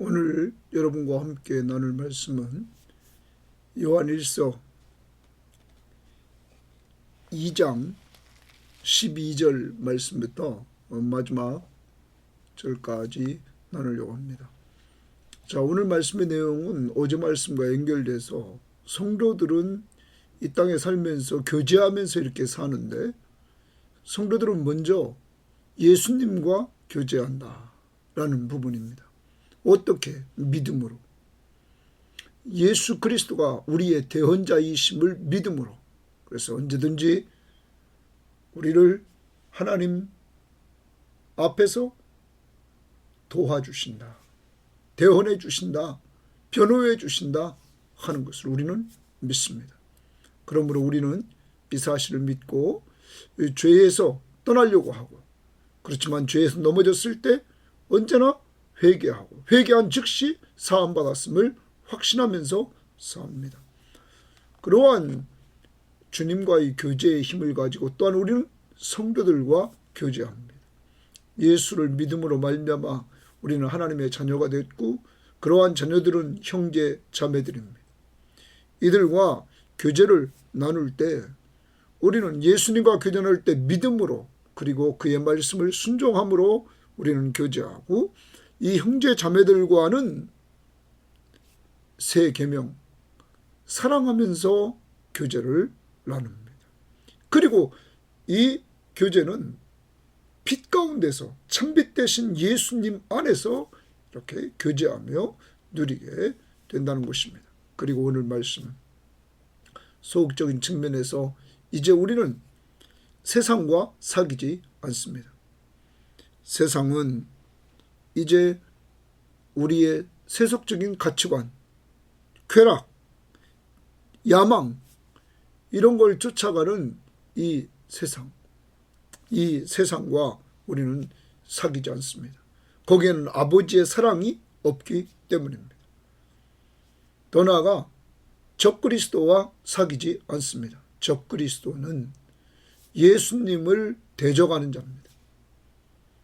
오늘 여러분과 함께 나눌 말씀은 요한일서 2장 12절 말씀부터 마지막 절까지 나누려고 합니다. 자, 오늘 말씀의 내용은 어제 말씀과 연결돼서 성도들은 이 땅에 살면서 교제하면서 이렇게 사는데, 성도들은 먼저 예수님과 교제한다라는 부분입니다. 어떻게? 믿음으로. 예수 그리스도가 우리의 대언자이심을 믿음으로. 그래서 언제든지 우리를 하나님 앞에서 도와주신다, 대언해 주신다, 변호해 주신다 하는 것을 우리는 믿습니다. 그러므로 우리는 이 사실을 믿고 죄에서 떠나려고 하고, 그렇지만 죄에서 넘어졌을 때 언제나 회개하고, 회개한 즉시 사함받았음을 확신하면서 삽니다. 그러한 주님과의 교제의 힘을 가지고 또한 우리는 성도들과 교제합니다. 예수를 믿음으로 말미암아 우리는 하나님의 자녀가 됐고, 그러한 자녀들은 형제 자매들입니다. 이들과 교제를 나눌 때 우리는 예수님과 교제할 때 믿음으로, 그리고 그의 말씀을 순종함으로 우리는 교제하고, 이 형제 자매들과는 새 계명, 사랑하면서 교제를 나눕니다. 그리고 이 교제는 빛 가운데서 참빛 되신 예수님 안에서 이렇게 교제하며 누리게 된다는 것입니다. 그리고 오늘 말씀, 소극적인 측면에서 이제 우리는 세상과 사귀지 않습니다. 세상은 이제 우리의 세속적인 가치관, 쾌락, 야망, 이런 걸 쫓아가는 이 세상과 우리는 사귀지 않습니다. 거기에는 아버지의 사랑이 없기 때문입니다. 더 나아가 적그리스도와 사귀지 않습니다. 적그리스도는 예수님을 대적하는 자입니다.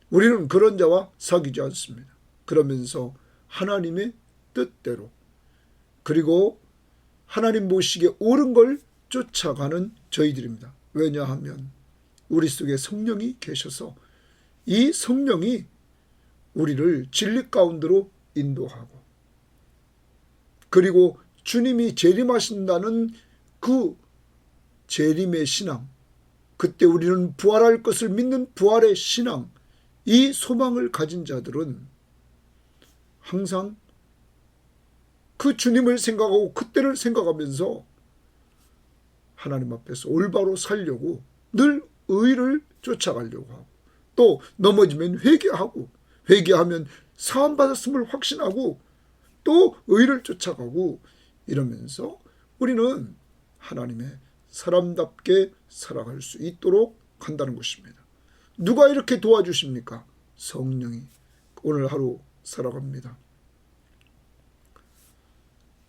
우리는 그런 자와 사귀지 않습니다. 그러면서 하나님의 뜻대로, 그리고 하나님 보시기에 옳은 걸 쫓아가는 저희들입니다. 왜냐하면 우리 속에 성령이 계셔서 이 성령이 우리를 진리 가운데로 인도하고, 그리고 주님이 재림하신다는 그 재림의 신앙, 그때 우리는 부활할 것을 믿는 부활의 신앙, 이 소망을 가진 자들은 항상 그 주님을 생각하고 그때를 생각하면서 하나님 앞에서 올바로 살려고 늘 의를 쫓아가려고 하고, 또 넘어지면 회개하고, 회개하면 사함받았음을 확신하고 또 의를 쫓아가고, 이러면서 우리는 하나님의 사람답게 살아갈 수 있도록 한다는 것입니다. 누가 이렇게 도와주십니까? 성령이. 오늘 하루 살아갑니다.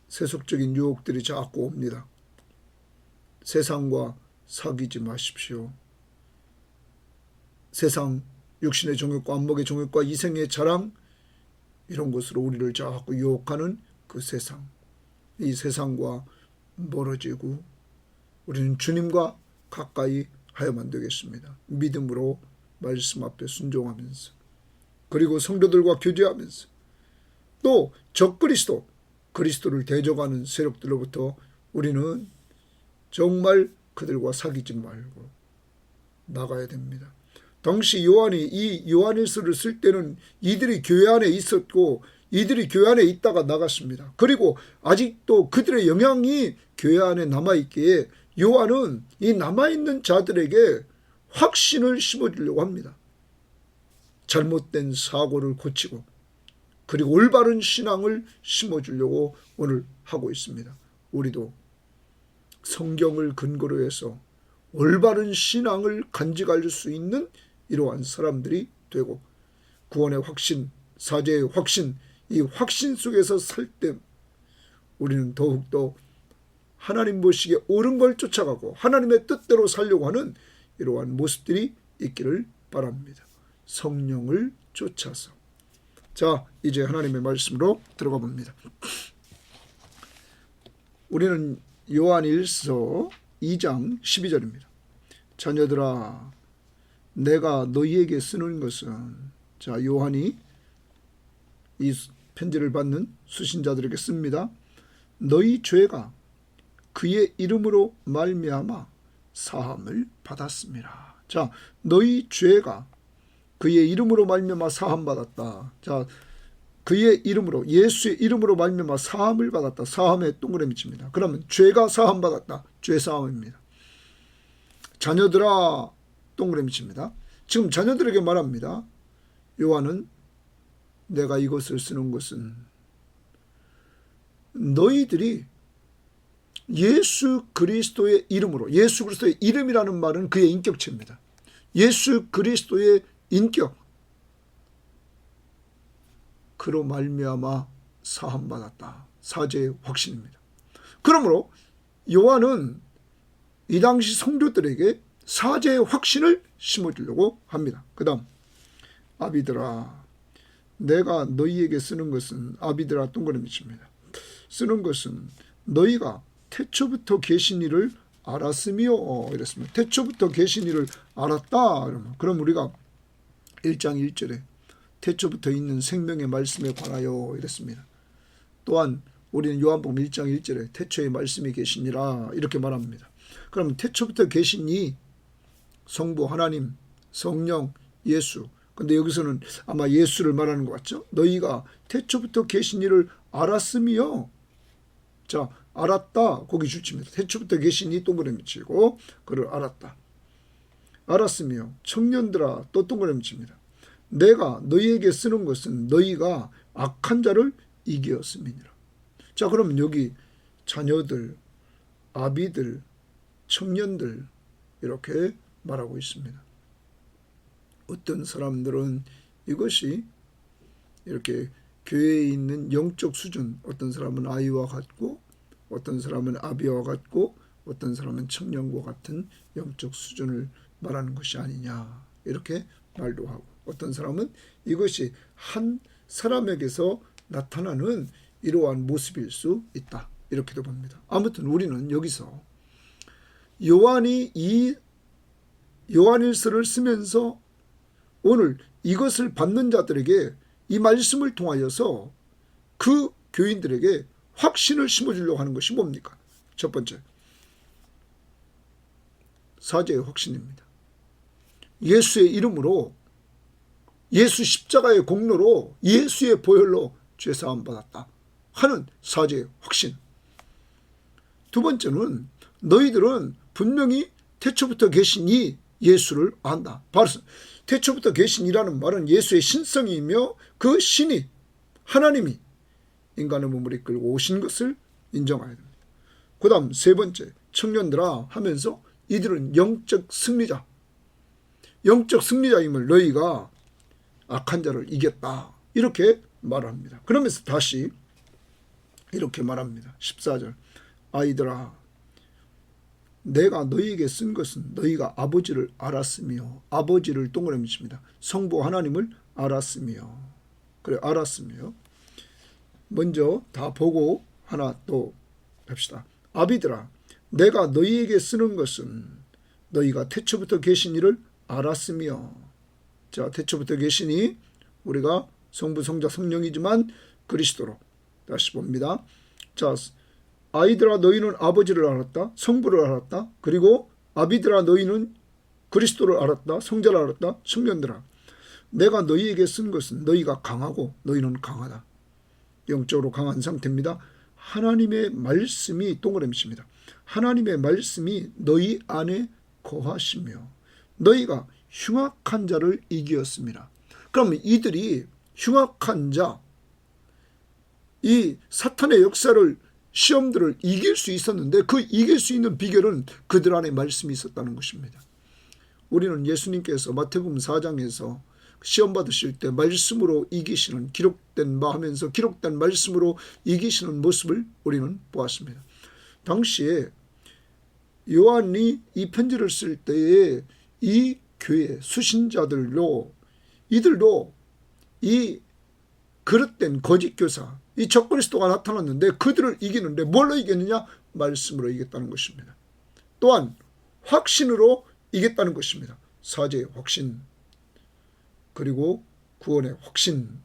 세속적인 유혹들이 자꾸 옵니다. 세상과 사귀지 마십시오. 세상, 육신의 정욕과 안목의 정욕과 이생의 자랑, 이런 것으로 우리를 자꾸 유혹하는 그 세상, 이 세상과 멀어지고 우리는 주님과 가까이 하여만 되겠습니다. 믿음으로 말씀 앞에 순종하면서, 그리고 성도들과 교제하면서, 또 적그리스도, 그리스도를 대적하는 세력들로부터 우리는 정말 그들과 사귀지 말고 나가야 됩니다. 당시 요한이 이 요한일서를 쓸 때는 이들이 교회 안에 있었고, 이들이 교회 안에 있다가 나갔습니다. 그리고 아직도 그들의 영향이 교회 안에 남아있기에 요한은 이 남아있는 자들에게 확신을 심어주려고 합니다. 잘못된 사고를 고치고, 그리고 올바른 신앙을 심어주려고 오늘 하고 있습니다. 우리도 성경을 근거로 해서 올바른 신앙을 간직할 수 있는 이러한 사람들이 되고, 구원의 확신, 사죄의 확신, 이 확신 속에서 살 때 우리는 더욱더 하나님 보시기에 옳은 걸 쫓아가고 하나님의 뜻대로 살려고 하는 이러한 모습들이 있기를 바랍니다. 성령을 쫓아서 자, 이제 하나님의 말씀으로 들어가 봅니다. 우리는 요한일서 2장 12절입니다. 자녀들아, 내가 너희에게 쓰는 것은, 자, 요한이 이 편지를 받는 수신자들에게 씁니다. 너희 죄가 그의 이름으로 말미암아 사함을 받았습니다. 자, 너희 죄가 그의 이름으로 말미암아 사함 받았다. 자, 그의 이름으로, 예수의 이름으로 말미암아 사함을 받았다. 사함에 동그라미 칩니다. 그러면 죄가 사함 받았다. 죄 사함입니다. 자녀들아, 동그라미 칩니다. 지금 자녀들에게 말합니다. 요한은 내가 이것을 쓰는 것은 너희들이 예수 그리스도의 이름으로, 예수 그리스도의 이름이라는 말은 그의 인격체입니다. 예수 그리스도의 인격, 그로 말미암아 사함받았다. 사죄의 확신입니다. 그러므로 요한은 이 당시 성도들에게 사죄의 확신을 심어주려고 합니다. 그 다음, 아비들아, 내가 너희에게 쓰는 것은, 아비들아 동그라미 칩니다. 쓰는 것은 너희가 태초부터 계신 이를 알았으며, 이랬습니다. 태초부터 계신 이를 알았다. 그럼 우리가 1장 1절에 태초부터 있는 생명의 말씀에 관하여 이랬습니다. 또한 우리는 요한복음 1장 1절에 태초에 말씀이 계시니라 이렇게 말합니다. 그럼 태초부터 계신 이 성부 하나님, 성령, 예수, 근데 여기서는 아마 예수를 말하는 것 같죠? 너희가 태초부터 계신 이를 알았으며, 자, 알았다, 거기 줄칩니다. 태초부터 계신 이 동그라미 치고 그를 알았다. 알았으며, 청년들아, 또 동그라미 칩니다. 내가 너희에게 쓰는 것은 너희가 악한 자를 이기었음이니라. 자, 그럼 여기 자녀들, 아비들, 청년들 이렇게 말하고 있습니다. 어떤 사람들은 이것이 이렇게 교회에 있는 영적 수준, 어떤 사람은 아이와 같고, 어떤 사람은 아비와 같고, 어떤 사람은 청년과 같은 영적 수준을 말하는 것이 아니냐 이렇게 말도 하고, 어떤 사람은 이것이 한 사람에게서 나타나는 이러한 모습일 수 있다 이렇게도 봅니다. 아무튼 우리는 여기서 요한이 이 요한일서를 쓰면서 오늘 이것을 받는 자들에게 이 말씀을 통하여서 그 교인들에게 확신을 심어주려고 하는 것이 뭡니까? 첫 번째, 사죄의 확신입니다. 예수의 이름으로, 예수 십자가의 공로로, 예수의 보혈로 죄사함 받았다 하는 사죄의 확신. 두 번째는 너희들은 분명히 태초부터 계신 이 예수를 안다. 바로 태초부터 계신이라는 말은 예수의 신성이며 그 신이, 하나님이 인간의 몸을 이끌고 오신 것을 인정해야 됩니다. 그 다음 세 번째, 청년들아 하면서 이들은 영적 승리자, 영적 승리자임을 너희가 악한 자를 이겼다 이렇게 말합니다. 그러면서 다시 이렇게 말합니다. 14절, 아이들아, 내가 너희에게 쓴 것은 너희가 아버지를 알았으며, 아버지를 동그라미 칩니다. 성부 하나님을 알았으며, 그래, 알았으며. 먼저 다 보고 하나 또 봅시다. 아비들아, 내가 너희에게 쓰는 것은 너희가 태초부터 계신 이를 알았으며. 자, 태초부터 계시니 우리가 성부, 성자, 성령이지만 그리스도로. 다시 봅니다. 자, 아이들아 너희는 아버지를 알았다, 성부를 알았다, 그리고 아비들아 너희는 그리스도를 알았다, 성자를 알았다, 청년들아, 내가 너희에게 쓴 것은 너희가 강하고 너희는 강하다. 영적으로 강한 상태입니다. 하나님의 말씀이 동그라미 칩니다. 하나님의 말씀이 너희 안에 거하시며 너희가 흉악한 자를 이기었습니다. 그러면 이들이 흉악한 자, 이 사탄의 역사를, 시험들을 이길 수 있었는데 그 이길 수 있는 비결은 그들 안에 말씀이 있었다는 것입니다. 우리는 예수님께서 마태복음 4장에서 시험 받으실 때 말씀으로 이기시는, 기록된 바 하면서 기록된 말씀으로 이기시는 모습을 우리는 보았습니다. 당시에 요한이 이 편지를 쓸 때에 이 교회 수신자들로, 이들도 이 그릇된 거짓 교사, 이 적그리스도가 나타났는데 그들을 이기는데 뭘로 이겼느냐? 말씀으로 이겼다는 것입니다. 또한 확신으로 이겼다는 것입니다. 사죄의 확신, 그리고 구원의 확신,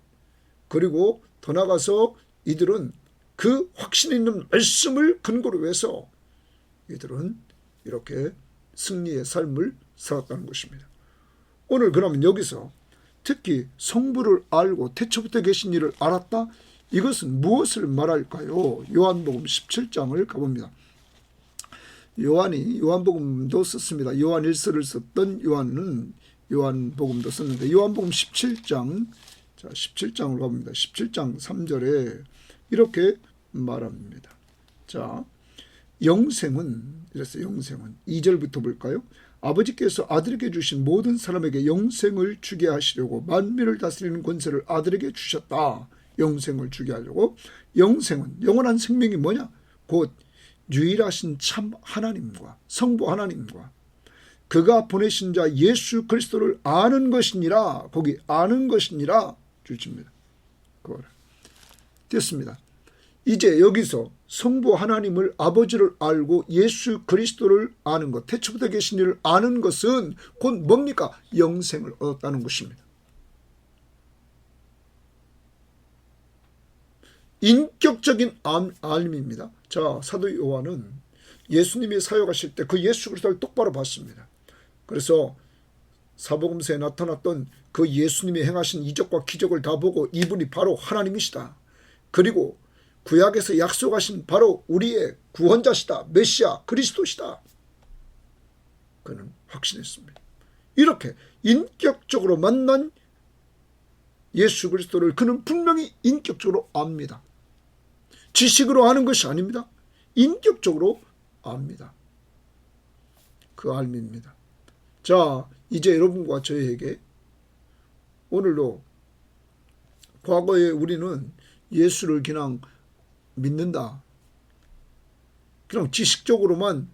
그리고 더 나아가서 이들은 그 확신 있는 말씀을 근거로 해서 이들은 이렇게 승리의 삶을 살았다는 것입니다. 오늘 그러면 여기서 특히 성부를 알고 태초부터 계신 이를 알았다? 이것은 무엇을 말할까요? 요한복음 17장을 가봅니다. 요한이 요한복음도 썼습니다. 요한 1서를 썼던 요한은 요한복음도 썼는데 요한복음 17장, 자 17장으로 가봅니다. 17장 3절에 이렇게 말합니다. 자, 영생은 이랬어요. 영생은 2절부터 볼까요? 아버지께서 아들에게 주신 모든 사람에게 영생을 주게 하시려고 만민을 다스리는 권세를 아들에게 주셨다. 영생을 주게 하려고. 영생은, 영원한 생명이 뭐냐? 곧 유일하신 참 하나님과 성부 하나님과 그가 보내신 자 예수 그리스도를 아는 것이니라. 거기 아는 것이니라 주십니다. 그거를 됐습니다. 이제 여기서 성부 하나님을 아버지를 알고 예수 그리스도를 아는 것, 태초부터 계신 이를 아는 것은 곧 뭡니까? 영생을 얻었다는 것입니다. 인격적인 알림입니다. 자, 사도 요한은 예수님이 사역하실 때 그 예수 그리스도를 똑바로 봤습니다. 그래서 사복음서에 나타났던 그 예수님이 행하신 이적과 기적을 다 보고 이분이 바로 하나님이시다. 그리고 구약에서 약속하신 바로 우리의 구원자시다. 메시아 그리스도시다. 그는 확신했습니다. 이렇게 인격적으로 만난 예수 그리스도를 그는 분명히 인격적으로 압니다. 지식으로 아는 것이 아닙니다. 인격적으로 압니다. 그 알미입니다. 자, 이제 여러분과 저에게 오늘도 과거에 우리는 예수를 그냥 믿는다. 그냥 지식적으로만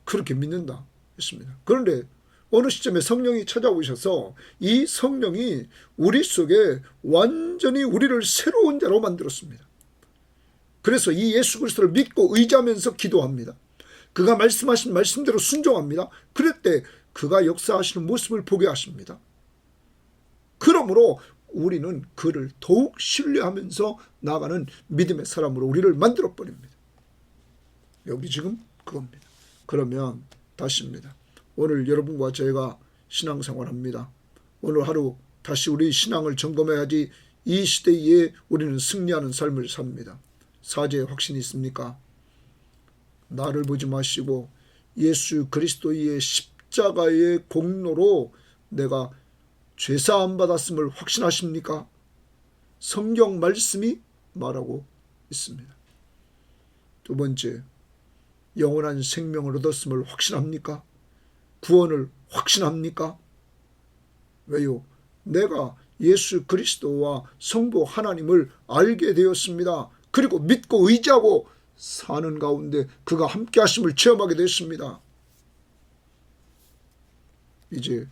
그렇게 믿는다 했습니다. 그런데 어느 시점에 성령이 찾아오셔서 이 성령이 우리 속에 완전히 우리를 새로운 자로 만들었습니다. 그래서 이 예수 그리스도를 믿고 의지하면서 기도합니다. 그가 말씀하신 말씀대로 순종합니다. 그럴 때 그가 역사하시는 모습을 보게 하십니다. 그러므로 우리는 그를 더욱 신뢰하면서 나아가는 믿음의 사람으로 우리를 만들어버립니다. 여기 지금 그겁니다. 그러면 다시입니다. 오늘 여러분과 저희가 신앙생활합니다. 오늘 하루 다시 우리 신앙을 점검해야지 이 시대에 우리는 승리하는 삶을 삽니다. 사죄의 확신이 있습니까? 나를 보지 마시고 예수 그리스도의 십자가의 공로로 내가 죄사함 받았음을 확신하십니까? 성경 말씀이 말하고 있습니다. 두 번째, 영원한 생명을 얻었음을 확신합니까? 구원을 확신합니까? 왜요? 내가 예수 그리스도와 성부 하나님을 알게 되었습니다. 그리고 믿고 의지하고 사는 가운데 그가 함께 하심을 체험하게 됐습니다. 이제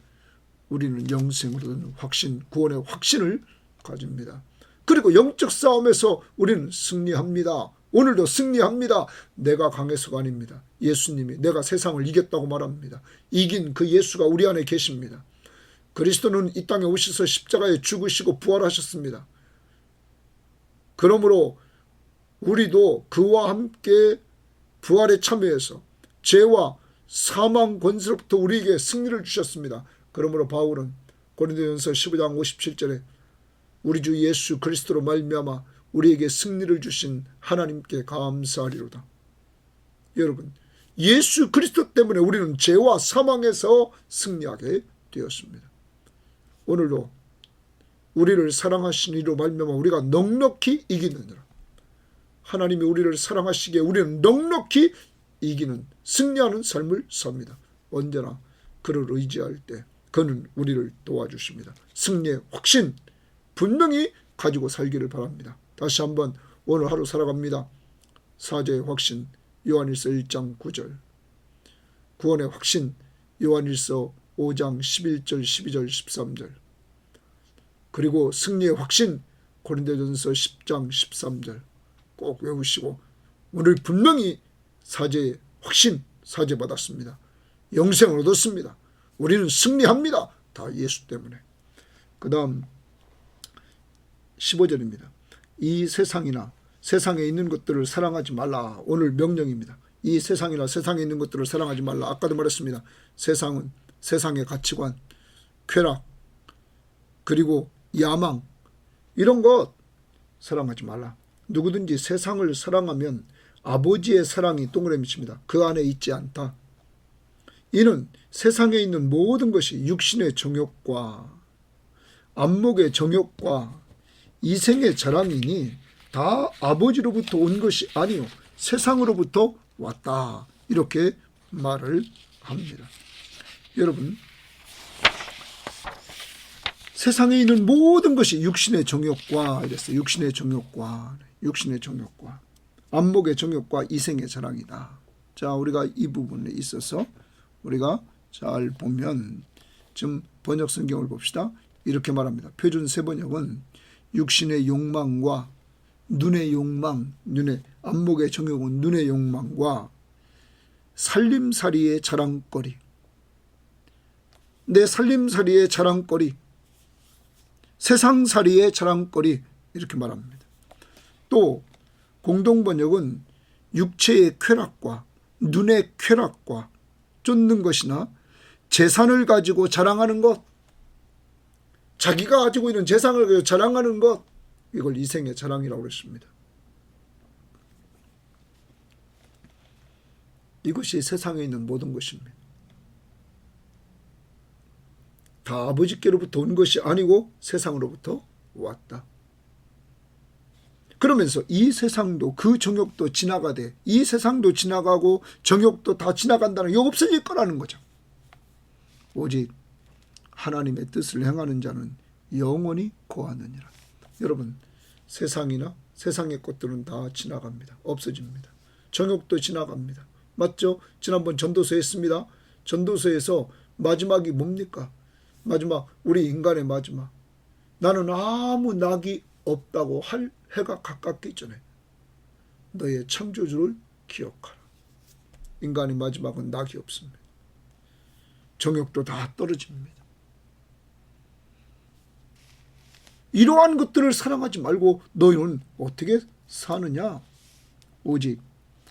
우리는 영생으로는 확신, 구원의 확신을 가집니다. 그리고 영적 싸움에서 우리는 승리합니다. 오늘도 승리합니다. 내가 강해서가 아닙니다. 예수님이 내가 세상을 이겼다고 말합니다. 이긴 그 예수가 우리 안에 계십니다. 그리스도는 이 땅에 오셔서 십자가에 죽으시고 부활하셨습니다. 그러므로 우리도 그와 함께 부활에 참여해서 죄와 사망 권세로부터 우리에게 승리를 주셨습니다. 그러므로 바울은 고린도전서 15장 57절에 우리 주 예수 그리스도로 말미암아 우리에게 승리를 주신 하나님께 감사하리로다. 여러분, 예수 그리스도 때문에 우리는 죄와 사망에서 승리하게 되었습니다. 오늘도 우리를 사랑하신 이로 말미암아 우리가 넉넉히 이기느니라. 하나님이 우리를 사랑하시기에 우리는 넉넉히 이기는 승리하는 삶을 삽니다. 언제나 그를 의지할 때 그는 우리를 도와주십니다. 승리의 확신 분명히 가지고 살기를 바랍니다. 다시 한번 오늘 하루 살아갑니다. 사죄의 확신 요한일서 1장 9절, 구원의 확신 요한일서 5장 11절 12절 13절, 그리고 승리의 확신 고린도전서 10장 13절 꼭 외우시고 오늘 분명히 사죄 확신 사죄 받았습니다. 영생을 얻었습니다. 우리는 승리합니다. 다 예수 때문에. 그 다음 15절입니다. 이 세상이나 세상에 있는 것들을 사랑하지 말라. 오늘 명령입니다. 이 세상이나 세상에 있는 것들을 사랑하지 말라. 아까도 말했습니다. 세상은 세상의 가치관, 쾌락, 그리고 야망 이런 것 사랑하지 말라. 누구든지 세상을 사랑하면 아버지의 사랑이 동그라미 칩니다. 그 안에 있지 않다. 이는 세상에 있는 모든 것이 육신의 정욕과 안목의 정욕과 이생의 자랑이니 다 아버지로부터 온 것이 아니요 세상으로부터 왔다. 이렇게 말을 합니다. 여러분, 세상에 있는 모든 것이 육신의 정욕과 이랬어요. 육신의 정욕과 안목의 정욕과 이생의 자랑이다. 자, 우리가 이 부분에 있어서 우리가 잘 보면 좀 번역 성경을 봅시다. 이렇게 말합니다. 표준 세번역은 육신의 욕망과 눈의 욕망, 안목의 정욕은 눈의 욕망과 살림살이의 자랑거리, 내 살림살이의 자랑거리, 세상살이의 자랑거리 이렇게 말합니다. 또 공동번역은 육체의 쾌락과 눈의 쾌락과 쫓는 것이나 재산을 가지고 자랑하는 것, 자기가 가지고 있는 재산을 가지고 자랑하는 것, 이걸 이생의 자랑이라고 했습니다. 이것이 세상에 있는 모든 것입니다. 다 아버지께로부터 온 것이 아니고 세상으로부터 왔다. 그러면서 이 세상도 그 정욕도 지나가되 이 세상도 지나가고 정욕도 다 지나간다는 이거 없어질 거라는 거죠. 오직 하나님의 뜻을 행하는 자는 영원히 거하느니라. 여러분, 세상이나 세상의 것들은 다 지나갑니다. 없어집니다. 정욕도 지나갑니다. 맞죠? 지난번 전도서 했습니다. 전도서에서 마지막이 뭡니까? 마지막, 우리 인간의 마지막. 나는 아무 낙이 없다고 할 해가 가깝기 전에 너의 창조주를 기억하라. 인간의 마지막은 낙이 없습니다. 정욕도 다 떨어집니다. 이러한 것들을 사랑하지 말고 너희는 어떻게 사느냐? 오직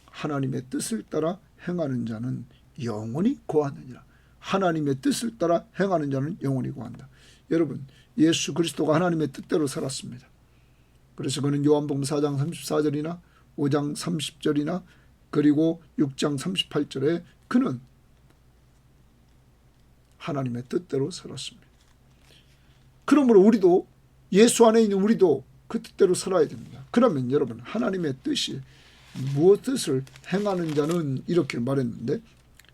하나님의 뜻을 따라 행하는 자는 영원히 거하느니라. 하나님의 뜻을 따라 행하는 자는 영원히 거한다. 여러분, 예수 그리스도가 하나님의 뜻대로 살았습니다. 그래서 그는 요한복음 4장 34절이나 5장 30절이나 그리고 6장 38절에 그는 하나님의 뜻대로 살았습니다. 그러므로 우리도 예수 안에 있는 우리도 그 뜻대로 살아야 됩니다. 그러면 여러분, 하나님의 뜻이 무엇 뜻을 행하는 자는 이렇게 말했는데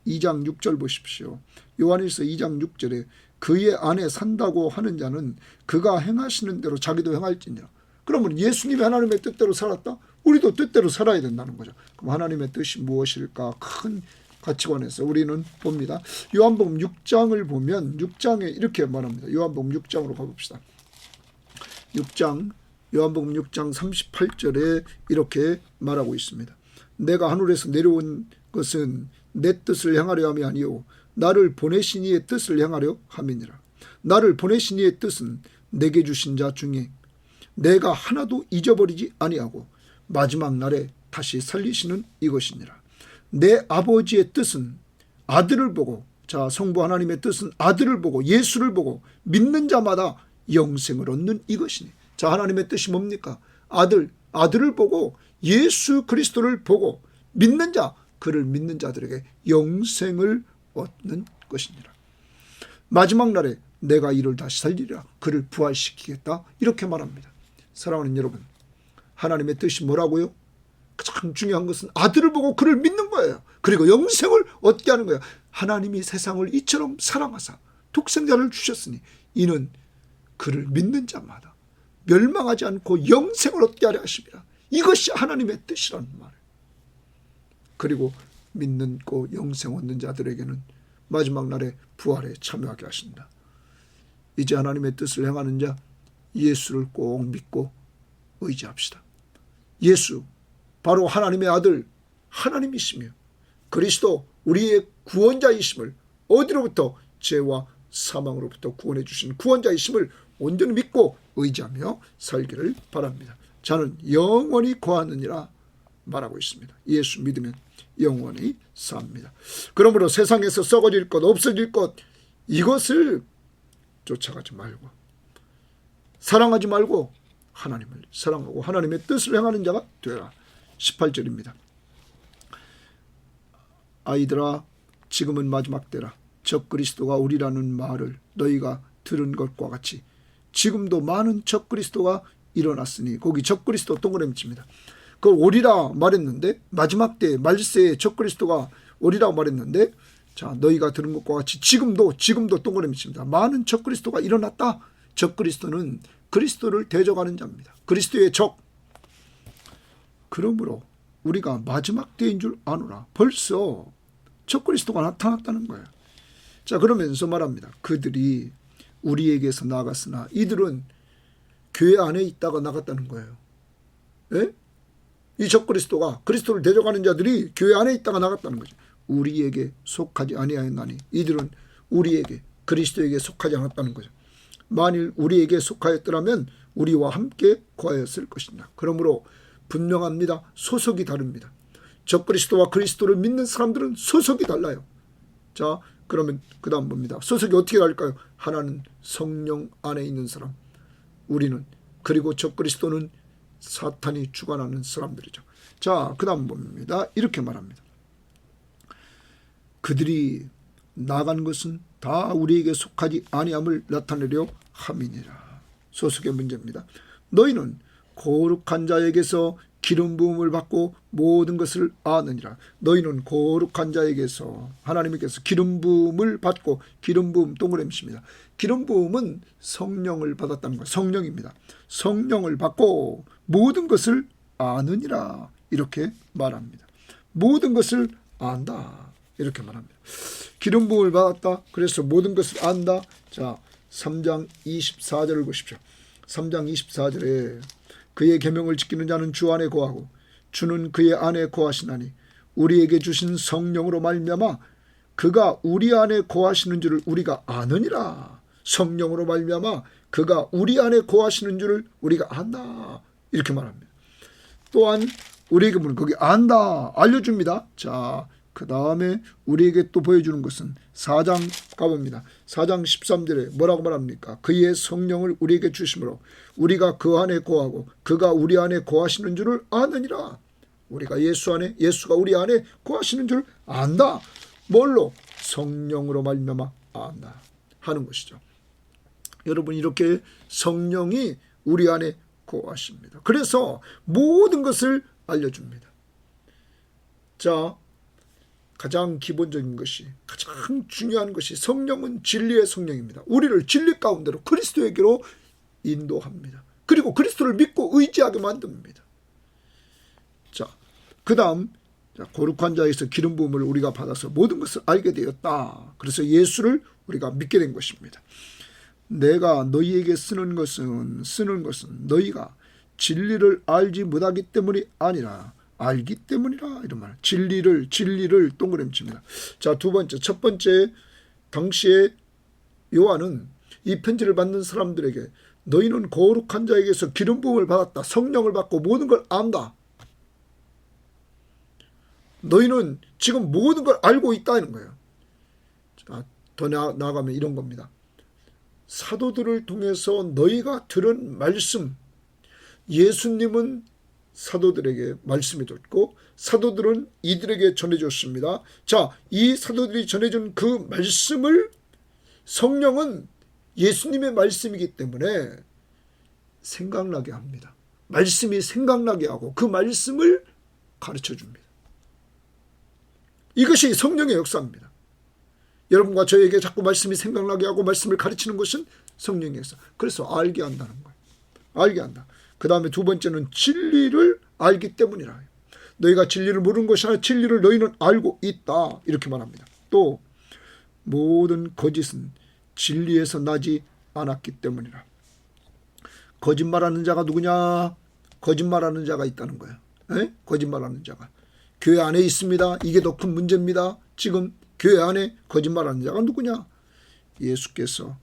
2장 6절 보십시오. 요한일서 2장 6절에 그의 안에 산다고 하는 자는 그가 행하시는 대로 자기도 행할지니라. 그러면 예수님이 하나님의 뜻대로 살았다? 우리도 뜻대로 살아야 된다는 거죠. 그럼 하나님의 뜻이 무엇일까? 큰 가치관에서 우리는 봅니다. 요한복음 6장을 보면 6장에 이렇게 말합니다. 요한복음 6장으로 가봅시다. 6장, 요한복음 6장 38절에 이렇게 말하고 있습니다. 내가 하늘에서 내려온 것은 내 뜻을 행하려 함이 아니요 나를 보내신 이의 뜻을 행하려 함이니라. 나를 보내신 이의 뜻은 내게 주신 자 중에 내가 하나도 잊어버리지 아니하고 마지막 날에 다시 살리시는 이것이니라. 내 아버지의 뜻은 아들을 보고, 자, 성부 하나님의 뜻은 아들을 보고 예수를 보고 믿는 자마다 영생을 얻는 이것이니. 자, 하나님의 뜻이 뭡니까? 아들을 보고 예수 그리스도를 보고 믿는 자, 그를 믿는 자들에게 영생을 얻는 것이니라. 마지막 날에 내가 이를 다시 살리리라. 그를 부활시키겠다. 이렇게 말합니다. 사랑하는 여러분, 하나님의 뜻이 뭐라고요? 가장 중요한 것은 아들을 보고 그를 믿는 거예요. 그리고 영생을 얻게 하는 거예요. 하나님이 세상을 이처럼 사랑하사 독생자를 주셨으니 이는 그를 믿는 자마다 멸망하지 않고 영생을 얻게 하려 하십니다. 이것이 하나님의 뜻이라는 말이에요. 그리고 믿는 고 영생 얻는 자들에게는 마지막 날에 부활에 참여하게 하신다. 이제 하나님의 뜻을 행하는 자, 예수를 꼭 믿고 의지합시다. 예수 바로 하나님의 아들 하나님이시며 그리스도 우리의 구원자이심을 어디로부터 죄와 사망으로부터 구원해 주신 구원자이심을 온전히 믿고 의지하며 살기를 바랍니다. 저는 영원히 거하느니라 말하고 있습니다. 예수 믿으면 영원히 삽니다. 그러므로 세상에서 썩어질 것 없어질 것 이것을 쫓아가지 말고 사랑하지 말고 하나님을 사랑하고 하나님의 뜻을 행하는 자가 되라. 18절입니다. 아이들아 지금은 마지막 때라. 적그리스도가 오리라는 말을 너희가 들은 것과 같이 지금도 많은 적그리스도가 일어났으니 거기 적그리스도 동그라미 칩니다. 그걸 오리라 말했는데 마지막 때 말세에 적그리스도가 오리라고 말했는데 자 너희가 들은 것과 같이 지금도 동그라미 칩니다. 많은 적그리스도가 일어났다. 적그리스도는 그리스도를 대적하는 자입니다. 그리스도의 적. 그러므로 우리가 마지막 때인 줄 아노라. 벌써 적그리스도가 나타났다는 거예요. 자 그러면서 말합니다. 그들이 우리에게서 나갔으나 이들은 교회 안에 있다가 나갔다는 거예요. 예? 이 적그리스도가 그리스도를 대적하는 자들이 교회 안에 있다가 나갔다는 거죠. 우리에게 속하지 아니하였나니 이들은 우리에게 그리스도에게 속하지 않았다는 거죠. 만일 우리에게 속하였더라면 우리와 함께 거하였을 것이다. 그러므로 분명합니다. 소속이 다릅니다. 적그리스도와 그리스도를 믿는 사람들은 소속이 달라요. 자 그러면 그 다음 봅니다. 소속이 어떻게 다를까요? 하나는 성령 안에 있는 사람 우리는 그리고 적그리스도는 사탄이 주관하는 사람들이죠. 자 그 다음 봅니다. 이렇게 말합니다. 그들이 나간 것은 다 우리에게 속하지 아니함을 나타내려 함이니라. 소속의 문제입니다. 너희는 거룩한 자에게서 기름 부음을 받고 모든 것을 아느니라. 너희는 거룩한 자에게서 하나님께서 기름 부음을 받고 기름 부음 동그라미입니다. 기름 부음은 성령을 받았다는 것. 성령입니다. 성령을 받고 모든 것을 아느니라 이렇게 말합니다. 모든 것을 안다 이렇게 말합니다. 기름 부음을 받았다. 그래서 모든 것을 안다. 자 3장 24절을 보십시오. 3장 24절에 그의 계명을 지키는 자는 주 안에 거하고 주는 그의 안에 거하시나니 우리에게 주신 성령으로 말미암아 그가 우리 안에 거하시는 줄을 우리가 아느니라. 성령으로 말미암아 그가 우리 안에 거하시는 줄을 우리가 안다 이렇게 말합니다. 또한 우리에게 거기 안다 알려줍니다. 자 그 다음에 우리에게 또 보여주는 것은 4장 가봅니다. 4장 13절에 뭐라고 말합니까? 그의 성령을 우리에게 주심으로 우리가 그 안에 거하고 그가 우리 안에 거하시는 줄을 아느니라. 우리가 예수 안에 예수가 우리 안에 거하시는 줄 안다. 뭘로? 성령으로 말미암아 안다 하는 것이죠. 여러분 이렇게 성령이 우리 안에 거하십니다. 그래서 모든 것을 알려줍니다. 자 가장 기본적인 것이 가장 중요한 것이 성령은 진리의 성령입니다. 우리를 진리 가운데로 그리스도에게로 인도합니다. 그리고 그리스도를 믿고 의지하게 만듭니다. 자, 그 다음 거룩한 자에서 기름 부음을 우리가 받아서 모든 것을 알게 되었다. 그래서 예수를 우리가 믿게 된 것입니다. 내가 너희에게 쓰는 것은 너희가 진리를 알지 못하기 때문이 아니라 알기 때문이라 이런 말. 진리를 동그라미 칩니다. 자, 두 번째, 첫 번째 당시에 요한은 이 편지를 받는 사람들에게 너희는 거룩한 자에게서 기름 부음을 받았다. 성령을 받고 모든 걸 안다. 너희는 지금 모든 걸 알고 있다는 거예요. 자, 더 나아가면 이런 겁니다. 사도들을 통해서 너희가 들은 말씀, 예수님은 사도들에게 말씀해 줬고 사도들은 이들에게 전해줬습니다. 자, 이 사도들이 전해준 그 말씀을 성령은 예수님의 말씀이기 때문에 생각나게 합니다. 말씀이 생각나게 하고 그 말씀을 가르쳐 줍니다. 이것이 성령의 역사입니다. 여러분과 저에게 자꾸 말씀이 생각나게 하고 말씀을 가르치는 것은 성령의 역사. 그래서 알게 한다는 거예요. 알게 한다. 그 다음에 두 번째는 진리를 알기 때문이라. 너희가 진리를 모르는 것이 아니라 진리를 너희는 알고 있다. 이렇게 말합니다. 또 모든 거짓은 진리에서 나지 않았기 때문이라. 거짓말하는 자가 누구냐? 거짓말하는 자가 있다는 거예요. 에? 거짓말하는 자가. 교회 안에 있습니다. 이게 더 큰 문제입니다. 지금 교회 안에 거짓말하는 자가 누구냐? 예수께서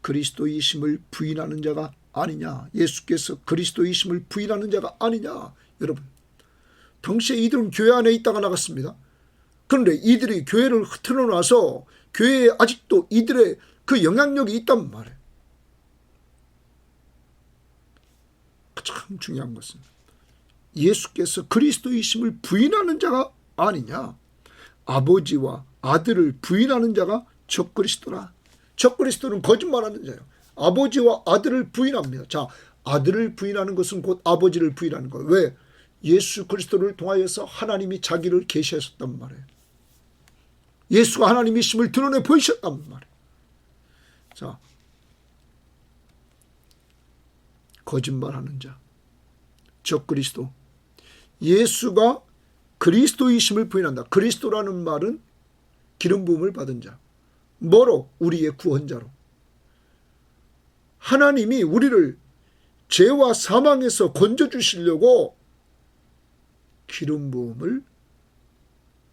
그리스도이심을 부인하는 자가 아니냐. 예수께서 그리스도이심을 부인하는 자가 아니냐. 여러분, 당시에 이들은 교회 안에 있다가 나갔습니다. 그런데 이들이 교회를 흐트러 놔서 교회에 아직도 이들의 그 영향력이 있단 말이에요. 참 중요한 것은 예수께서 그리스도이심을 부인하는 자가 아니냐. 아버지와 아들을 부인하는 자가 적그리스도라. 적그리스도는 거짓말하는 자예요. 아버지와 아들을 부인합니다. 자, 아들을 부인하는 것은 곧 아버지를 부인하는 거예요. 왜? 예수 그리스도를 통하여서 하나님이 자기를 계시하셨단 말이에요. 예수가 하나님이심을 드러내 보이셨단 말이에요. 자, 거짓말하는 자, 적그리스도. 예수가 그리스도이심을 부인한다. 그리스도라는 말은 기름 부음을 받은 자. 뭐로? 우리의 구원자로. 하나님이 우리를 죄와 사망에서 건져주시려고 기름 부음을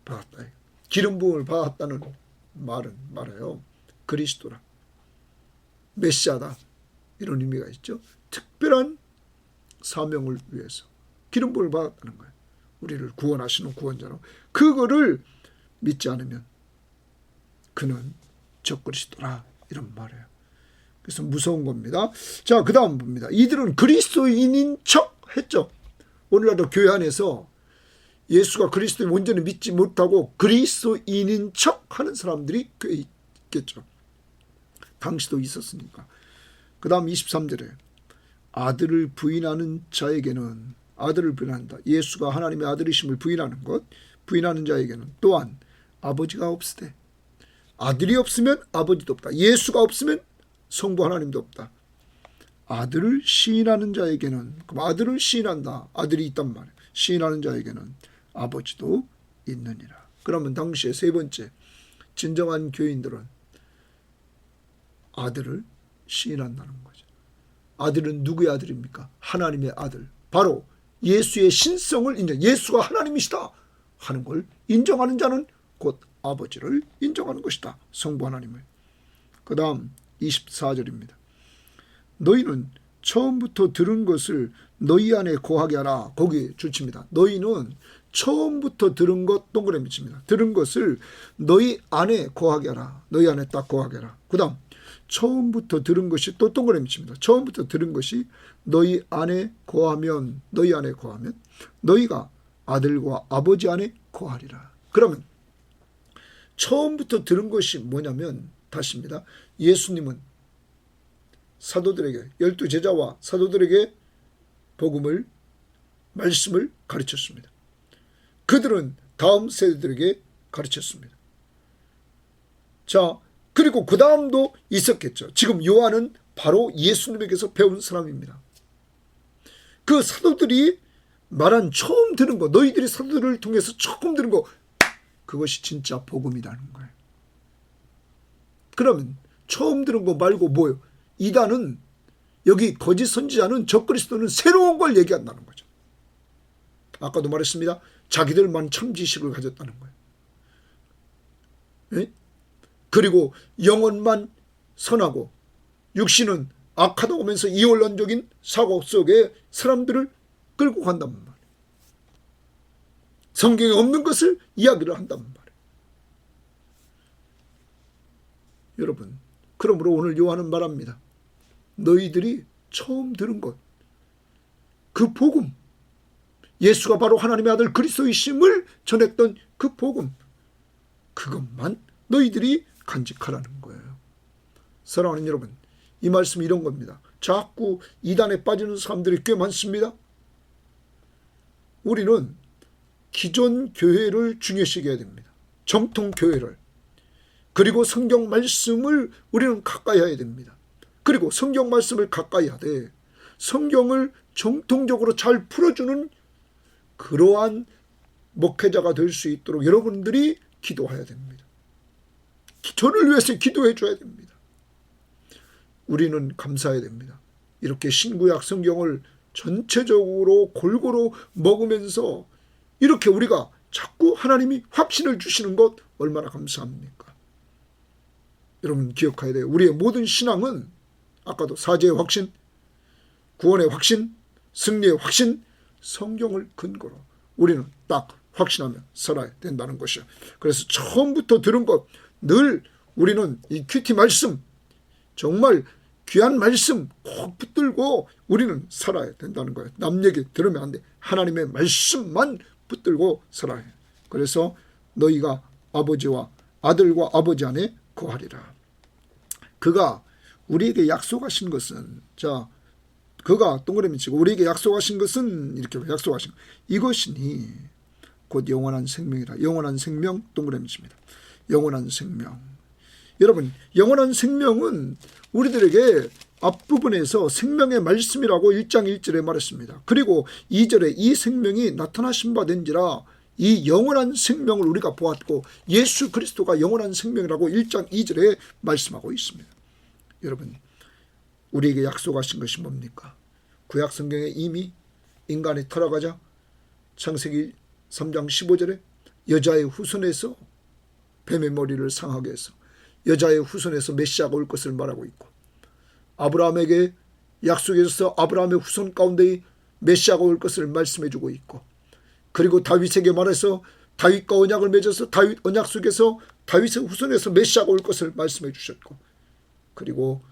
받았다. 기름 부음을 받았다는 말은 말해요. 그리스도라. 메시아다. 이런 의미가 있죠. 특별한 사명을 위해서 기름 부음을 받았다는 거예요. 우리를 구원하시는 구원자로. 그거를 믿지 않으면 그는 적그리스도라. 이런 말이에요. 그래서 무서운 겁니다. 자, 그 다음 봅니다. 이들은 그리스도인인 척 했죠. 오늘날도 교회 안에서 예수가 그리스도인 온전히 믿지 못하고 그리스도인인 척 하는 사람들이 꽤 있겠죠. 당시도 있었으니까. 그 다음 23절에 아들을 부인하는 자에게는, 아들을 부인한다. 예수가 하나님의 아들이심을 부인하는 것, 부인하는 자에게는 또한 아버지가 없으되, 아들이 없으면 아버지도 없다. 예수가 없으면 성부 하나님도 없다. 아들을 시인하는 자에게는, 그럼 아들을 시인한다. 아들이 있단 말이에요. 시인하는 자에게는 아버지도 있느니라. 그러면 당시에 세 번째, 진정한 교인들은 아들을 시인한다는 거죠. 아들은 누구의 아들입니까? 하나님의 아들. 바로 예수의 신성을 인정, 예수가 하나님이시다 하는 걸 인정하는 자는 곧 아버지를 인정하는 것이다. 성부 하나님을. 그 다음 24절입니다. 너희는 처음부터 들은 것을 너희 안에 거하게 하라. 거기 줄칩니다. 너희는 처음부터 들은 것 동그라미 칩니다. 들은 것을 너희 안에 거하게 하라. 너희 안에 딱 거하게 하라. 그 다음 처음부터 들은 것이 또 동그라미 칩니다. 처음부터 들은 것이 너희 안에 거하면, 너희 안에 거하면 너희가 아들과 아버지 안에 거하리라. 그러면 처음부터 들은 것이 뭐냐면, 다시입니다. 예수님은 사도들에게, 12제자와 사도들에게 복음을, 말씀을 가르쳤습니다. 그들은 다음 세대들에게 가르쳤습니다. 자, 그리고 그 다음도 있었겠죠. 지금 요한은 바로 예수님에게서 배운 사람입니다. 그 사도들이 말한 처음 들은 거, 너희들이 사도들을 통해서 처음 들은 거, 그것이 진짜 복음이라는 거예요. 그러면 처음 들은 거 말고 뭐예요? 이단은, 여기 거짓 선지자는, 적그리스도는 새로운 걸 얘기한다는 거죠. 아까도 말했습니다. 자기들만 참 지식을 가졌다는 거예요. 예? 그리고 영혼만 선하고 육신은 악하다고 하면서 이원론적인 사고 속에 사람들을 끌고 간단 말이에요. 성경에 없는 것을 이야기를 한단 말이에요. 여러분, 그러므로 오늘 요한은 말합니다. 너희들이 처음 들은 것, 그 복음, 예수가 바로 하나님의 아들 그리스도이심을 전했던 그 복음, 그것만 너희들이 간직하라는 거예요. 사랑하는 여러분, 이 말씀이 이런 겁니다. 자꾸 이단에 빠지는 사람들이 꽤 많습니다. 우리는 기존 교회를 중요시 여겨야 됩니다. 정통 교회를. 그리고 성경 말씀을 우리는 가까이 해야 됩니다. 그리고 성경 말씀을 가까이 하되 성경을 정통적으로 잘 풀어주는 그러한 목회자가 될 수 있도록 여러분들이 기도해야 됩니다. 저를 위해서 기도해 줘야 됩니다. 우리는 감사해야 됩니다. 이렇게 신구약 성경을 전체적으로 골고루 먹으면서 이렇게 우리가 자꾸 하나님이 확신을 주시는 것 얼마나 감사합니까? 여러분 기억해야 돼요. 우리의 모든 신앙은 아까도 사죄의 확신, 구원의 확신, 승리의 확신, 성경을 근거로 우리는 딱 확신하며 살아야 된다는 것이요. 그래서 처음부터 들은 것 늘 우리는 이 큐티 말씀, 정말 귀한 말씀 꼭 붙들고 우리는 살아야 된다는 거예요. 남 얘기 들으면 안 돼. 하나님의 말씀만 붙들고 살아야 해요. 그래서 너희가 아버지와 아들과 아버지 안에 거하리라. 그가 우리에게 약속하신 것은, 자, 그가 동그라미 치고 우리에게 약속하신 것은, 이렇게 약속하신 것, 이것이니 곧 영원한 생명이라. 영원한 생명, 동그라미 칩니다. 영원한 생명. 여러분, 영원한 생명은 우리들에게 앞부분에서 생명의 말씀이라고 1장 1절에 말했습니다. 그리고 2절에 이 생명이 나타나신 바 된지라, 이 영원한 생명을 우리가 보았고 예수 그리스도가 영원한 생명이라고 1장 2절에 말씀하고 있습니다. 여러분, 우리에게 약속하신 것이 뭡니까? 구약 성경에 이미 인간이 타락하자 창세기 3장 15절에 여자의 후손에서 뱀의 머리를 상하게 해서 여자의 후손에서 메시아가 올 것을 말하고 있고, 아브라함에게 약속해서 아브라함의 후손 가운데 메시아가 올 것을 말씀해 주고 있고, 그리고 다윗에게 말해서 다윗과 언약을 맺어서 다윗 언약 속에서 다윗의 후손에서 메시아가 올 것을 말씀해 주셨고, 그리고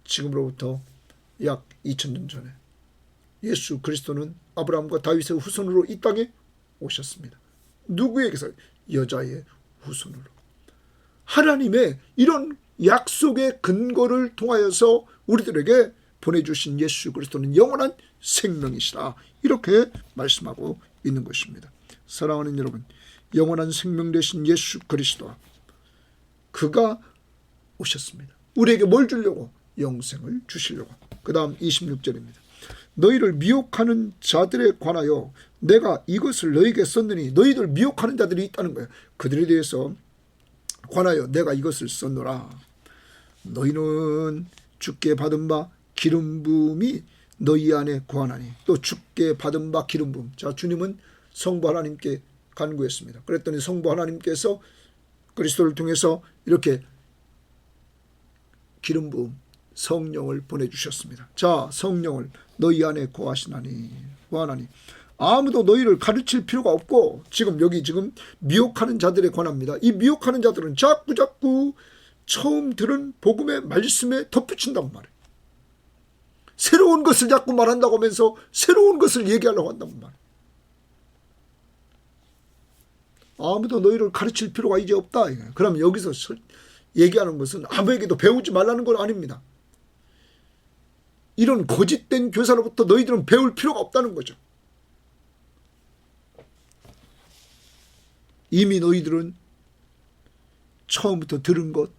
지금으로부터 약 2000년 전에 예수 그리스도는 아브라함과 다윗의 후손으로 이 땅에 오셨습니다. 누구에게서? 여자의 후손으로. 하나님의 이런 약속의 근거를 통하여서 우리들에게 보내주신 예수 그리스도는 영원한 생명이시라, 이렇게 말씀하고 있는 것입니다. 사랑하는 여러분, 영원한 생명 되신 예수 그리스도, 그가 오셨습니다. 우리에게 뭘 주려고? 영생을 주시려고. 그 다음 26절입니다. 너희를 미혹하는 자들에 관하여 내가 이것을 너희에게 썼느니, 너희들 미혹하는 자들이 있다는 거예요. 그들에 대해서 관하여 내가 이것을 썼노라. 너희는 주께 받은 바 기름 부음이 너희 안에 거하나니. 또 주께 받은 바 기름 부음. 자, 주님은 성부 하나님께 간구했습니다. 그랬더니 성부 하나님께서 그리스도를 통해서 이렇게 기름 부음, 성령을 보내주셨습니다. 자, 성령을 너희 안에 거하시나니. 아무도 너희를 가르칠 필요가 없고, 지금 미혹하는 자들에 관합니다. 이 미혹하는 자들은 자꾸 처음 들은 복음의 말씀에 덧붙인단 말이에요. 새로운 것을 자꾸 말한다고 하면서 새로운 것을 얘기하려고 한단 말이에요. 아무도 너희를 가르칠 필요가 이제 없다. 그럼 여기서 얘기하는 것은 아무에게도 배우지 말라는 건 아닙니다. 이런 거짓된 교사로부터 너희들은 배울 필요가 없다는 거죠. 이미 너희들은 처음부터 들은 것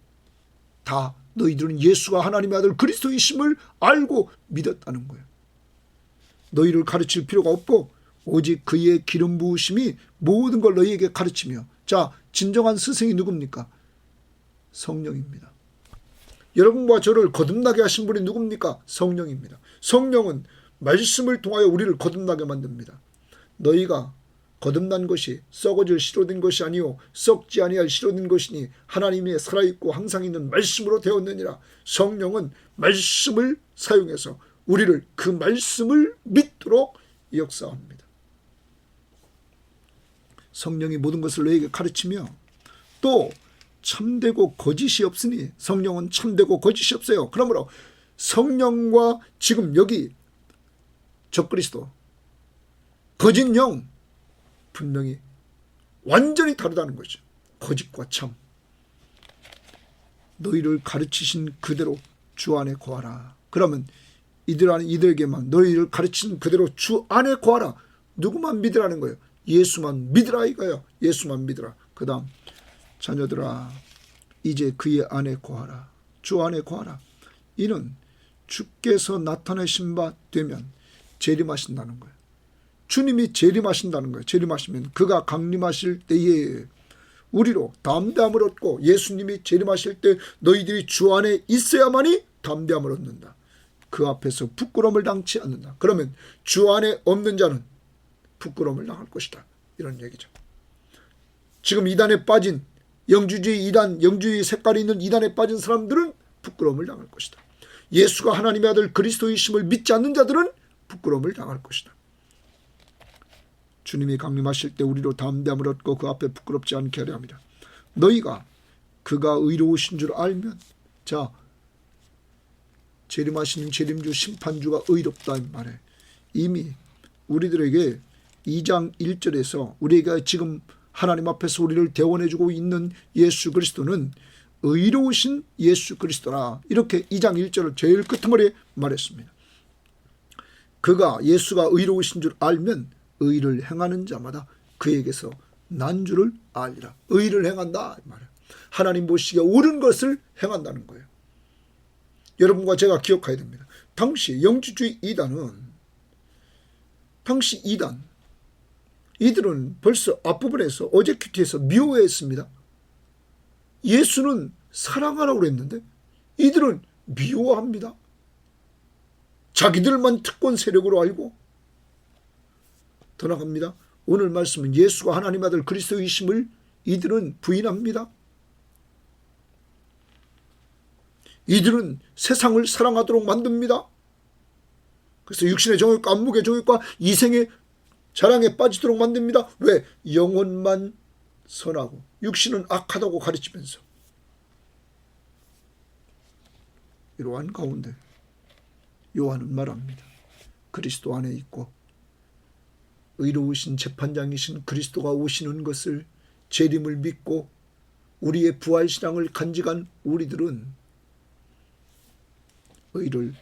다 너희들은 예수가 하나님의 아들 그리스도이심을 알고 믿었다는 거예요. 너희를 가르칠 필요가 없고 오직 그의 기름 부으심이 모든 걸 너희에게 가르치며, 자, 진정한 스승이 누굽니까? 성령입니다. 여러분과 저를 거듭나게 하신 분이 누굽니까? 성령입니다. 성령은 말씀을 통하여 우리를 거듭나게 만듭니다. 너희가 거듭난 것이 썩어질 씨로된 것이 아니요 썩지 아니할 씨로된 것이니 하나님의 살아있고 항상 있는 말씀으로 되었느니라. 성령은 말씀을 사용해서 우리를 그 말씀을 믿도록 역사합니다. 성령이 모든 것을 너에게 가르치며, 또 참되고 거짓이 없으니, 성령은 참되고 거짓이 없어요. 그러므로 성령과 지금 여기 적그리스도, 거짓 영, 분명히 완전히 다르다는 거죠. 거짓과 참. 너희를 가르치신 그대로 주 안에 거하라. 그러면 이들에게만 너희를 가르친 그대로 주 안에 거하라. 누구만 믿으라는 거예요? 예수만 믿으라 이거예요. 예수만 믿으라. 그 다음, 자녀들아 이제 그의 안에 거하라. 주 안에 거하라. 이는 주께서 나타내신 바 되면 재림하신다는 거예요. 주님이 재림하신다는 거예요. 재림하시면 그가 강림하실 때에 우리로 담대함을 얻고, 예수님이 재림하실 때 너희들이 주 안에 있어야만이 담대함을 얻는다. 그 앞에서 부끄러움을 당치 않는다. 그러면 주 안에 없는 자는 부끄러움을 당할 것이다. 이런 얘기죠. 지금 이단에 빠진 영주주의 이단, 영주주의 색깔이 있는 이단에 빠진 사람들은 부끄러움을 당할 것이다. 예수가 하나님의 아들 그리스도이심을 믿지 않는 자들은 부끄러움을 당할 것이다. 주님이 강림하실 때 우리로 담대함을 얻고 그 앞에 부끄럽지 않게 하려 합니다. 너희가 그가 의로우신 줄 알면, 자, 재림하시는 재림주 심판주가 의롭다 이 말에 이미 우리들에게 2장 1절에서 우리가 지금 하나님 앞에서 우리를 대원해주고 있는 예수 그리스도는 의로우신 예수 그리스도라, 이렇게 2장 1절을 제일 끝머리에 말했습니다. 그가, 예수가 의로우신 줄 알면 의를 행하는 자마다 그에게서 난 줄을 알리라. 의를 행한다 이 말이에요. 하나님 보시기에 옳은 것을 행한다는 거예요. 여러분과 제가 기억해야 됩니다. 당시 영주주의 이단은, 당시 이단, 이들은 벌써 앞부분에서 어제 큐티에서 미워했습니다. 예수는 사랑하라고 그랬는데 이들은 미워합니다. 자기들만 특권 세력으로 알고. 더 나갑니다. 오늘 말씀은 예수가 하나님 아들 그리스도이심을 이들은 부인합니다. 이들은 세상을 사랑하도록 만듭니다. 그래서 육신의 정욕과 안목의 정욕과 이생의 자랑에 빠지도록 만듭니다. 왜? 영혼만 선하고 육신은 악하다고 가르치면서. 이러한 가운데 요한은 말합니다. 그리스도 안에 있고 의로우신 재판장이신 그리스도가 오시는 것을, 재림을 믿고 우리의 부활신앙을 간직한 우리들은 의를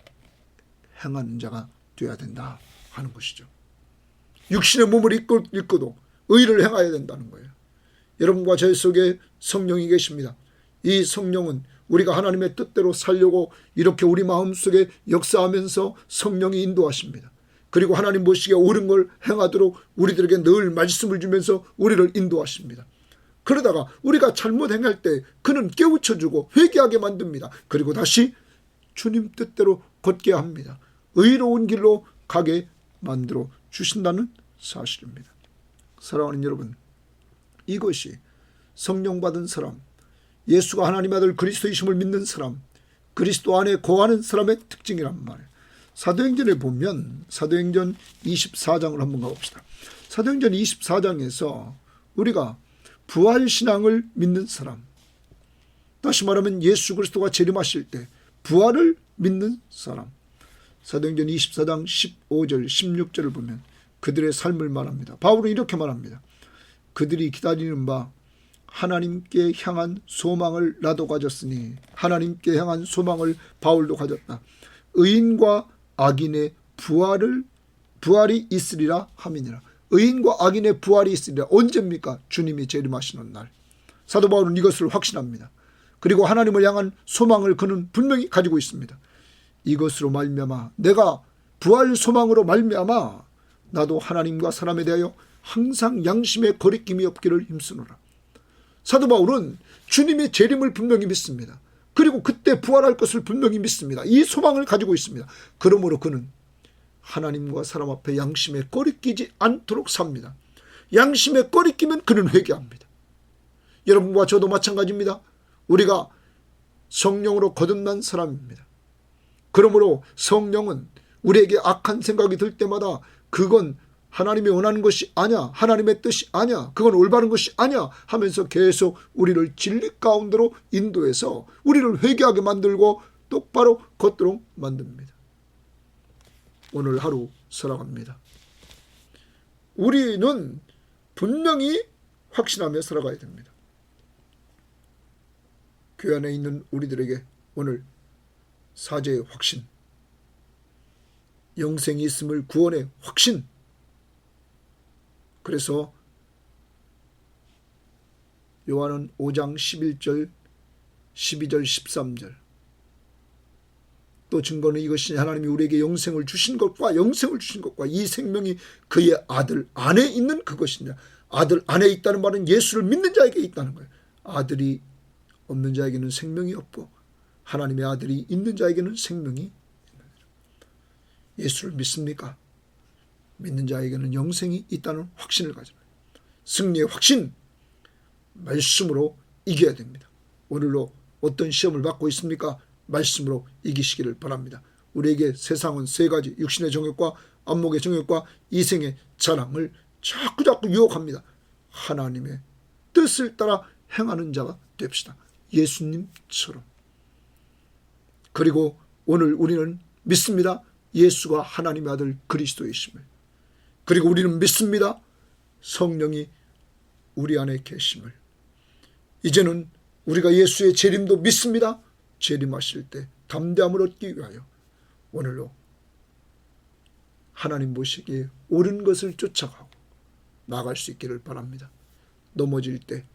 행하는 자가 되어야 된다 하는 것이죠. 육신의 몸을 입고도 의를 행해야 된다는 거예요. 여러분과 제 속에 성령이 계십니다. 이 성령은 우리가 하나님의 뜻대로 살려고 이렇게 우리 마음속에 역사하면서 성령이 인도하십니다. 그리고 하나님 보시기에 옳은 걸 행하도록 우리들에게 늘 말씀을 주면서 우리를 인도하십니다. 그러다가 우리가 잘못 행할 때 그는 깨우쳐주고 회개하게 만듭니다. 그리고 다시 주님 뜻대로 걷게 합니다. 의로운 길로 가게 만들어 주신다는 사실입니다. 사랑하는 여러분, 이것이 성령 받은 사람, 예수가 하나님의 아들 그리스도이심을 믿는 사람, 그리스도 안에 거하는 사람의 특징이란 말이에요. 사도행전에 보면 사도행전 24장을 한번 가봅시다. 사도행전 24장에서 우리가 부활신앙을 믿는 사람, 다시 말하면 예수 그리스도가 재림하실 때 부활을 믿는 사람, 사도행전 24장 15절 16절을 보면 그들의 삶을 말합니다. 바울은 이렇게 말합니다. 그들이 기다리는 바 하나님께 향한 소망을 나도 가졌으니, 하나님께 향한 소망을 바울도 가졌다. 의인과 악인의 부활이 있으리라 함이니라. 의인과 악인의 부활이 있으리라. 언제입니까? 주님이 재림하시는 날. 사도 바울은 이것을 확신합니다. 그리고 하나님을 향한 소망을 그는 분명히 가지고 있습니다. 이것으로 말미암아, 내가 부활 소망으로 말미암아 나도 하나님과 사람에 대하여 항상 양심의 거리낌이 없기를 힘쓰노라. 사도 바울은 주님의 재림을 분명히 믿습니다. 그리고 그때 부활할 것을 분명히 믿습니다. 이 소망을 가지고 있습니다. 그러므로 그는 하나님과 사람 앞에 양심에 꺼리끼지 않도록 삽니다. 양심에 꺼리끼면 그는 회개합니다. 여러분과 저도 마찬가지입니다. 우리가 성령으로 거듭난 사람입니다. 그러므로 성령은 우리에게 악한 생각이 들 때마다 그건 하나님이 원하는 것이 아니야, 하나님의 뜻이 아니야, 그건 올바른 것이 아니야 하면서 계속 우리를 진리 가운데로 인도해서 우리를 회개하게 만들고 똑바로 걷도록 만듭니다. 오늘 하루 살아갑니다. 우리는 분명히 확신하며 살아가야 됩니다. 교회 안에 있는 우리들에게 오늘 사죄의 확신, 영생이 있음을 구원의 확신. 그래서 요한은 5장 11절 12절 13절 또 증거는 이것이 하나님이 우리에게 영생을 주신 것과 이 생명이 그의 아들 안에 있는 그것이냐. 아들 안에 있다는 말은 예수를 믿는 자에게 있다는 거예요. 아들이 없는 자에게는 생명이 없고 하나님의 아들이 있는 자에게는 생명이. 예수를 믿습니까? 믿는 자에게는 영생이 있다는 확신을 가져라. 승리의 확신, 말씀으로 이겨야 됩니다. 오늘도 어떤 시험을 받고 있습니까? 말씀으로 이기시기를 바랍니다. 우리에게 세상은 세 가지, 육신의 정욕과 안목의 정욕과 이생의 자랑을 자꾸 유혹합니다. 하나님의 뜻을 따라 행하는 자가 됩시다. 예수님처럼. 그리고 오늘 우리는 믿습니다. 예수가 하나님의 아들 그리스도이심을. 그리고 우리는 믿습니다. 성령이 우리 안에 계심을. 이제는 우리가 예수의 재림도 믿습니다. 재림하실 때 담대함을 얻기 위하여 오늘로 하나님 보시기에 옳은 것을 쫓아가고 나아갈 수 있기를 바랍니다. 넘어질 때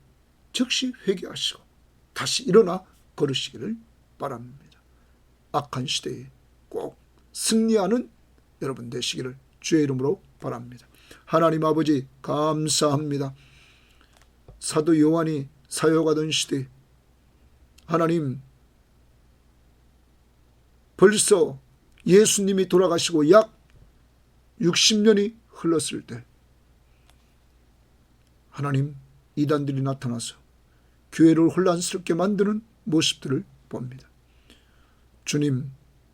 즉시 회개하시고 다시 일어나 걸으시기를 바랍니다. 악한 시대에 꼭 승리하는 여러분 되시기를 주의 이름으로 바랍니다. 하나님 아버지 감사합니다. 사도 요한이 사역하던 시대 하나님 벌써 예수님이 돌아가시고 약 60년이 흘렀을 때 하나님 이단들이 나타나서 교회를 혼란스럽게 만드는 모습들을 봅니다. 주님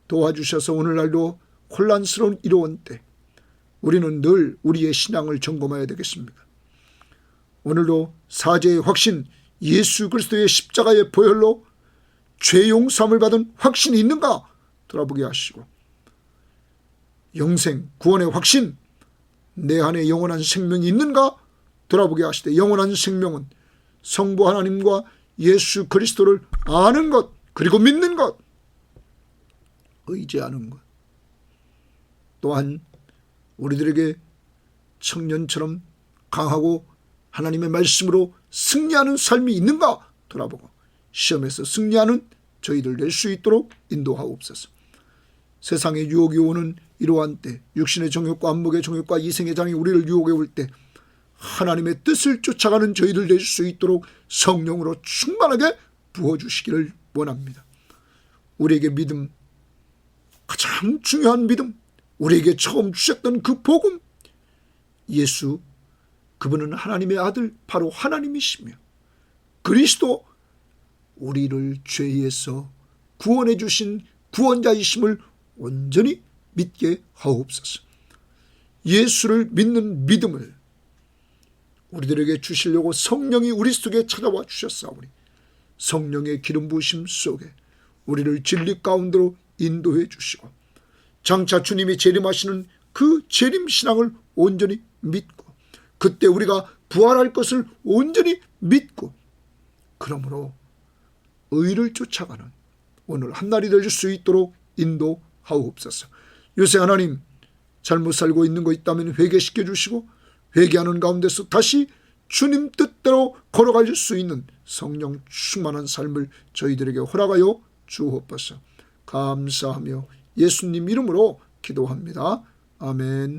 도와주셔서 오늘날도 혼란스러운 이러한 때 우리는 늘 우리의 신앙을 점검해야 되겠습니다. 오늘도 사죄의 확신, 예수 그리스도의 십자가의 보혈로 죄 용서함을 받은 확신이 있는가 돌아보게 하시고 영생, 구원의 확신, 내 안에 영원한 생명이 있는가 돌아보게 하시되 영원한 생명은 성부 하나님과 예수 그리스도를 아는 것, 그리고 믿는 것, 의지하는 것. 또한 우리들에게 청년처럼 강하고 하나님의 말씀으로 승리하는 삶이 있는가 돌아보고 시험에서 승리하는 저희들 될 수 있도록 인도하옵소서. 세상의 유혹이 오는 이러한 때 육신의 정욕과 안목의 정욕과 이생의 장이 우리를 유혹해 올 때 하나님의 뜻을 쫓아가는 저희들 될 수 있도록 성령으로 충만하게 부어주시기를 원합니다. 우리에게 믿음, 가장 중요한 믿음, 우리에게 처음 주셨던 그 복음, 예수, 그분은 하나님의 아들, 바로 하나님이시며 그리스도, 우리를 죄에서 구원해 주신 구원자이심을 온전히 믿게 하옵소서. 예수를 믿는 믿음을 우리들에게 주시려고 성령이 우리 속에 찾아와 주셨사오니 성령의 기름 부으심 속에 우리를 진리 가운데로 인도해 주시고 장차 주님이 재림하시는 그 재림신앙을 온전히 믿고 그때 우리가 부활할 것을 온전히 믿고 그러므로 의를 쫓아가는 오늘 한날이 될 수 있도록 인도하옵소서. 요새 하나님 잘못 살고 있는 거 있다면 회개시켜 주시고 회개하는 가운데서 다시 주님 뜻대로 걸어갈 수 있는 성령 충만한 삶을 저희들에게 허락하여 주옵소서. 감사하며 예수님 이름으로 기도합니다. 아멘.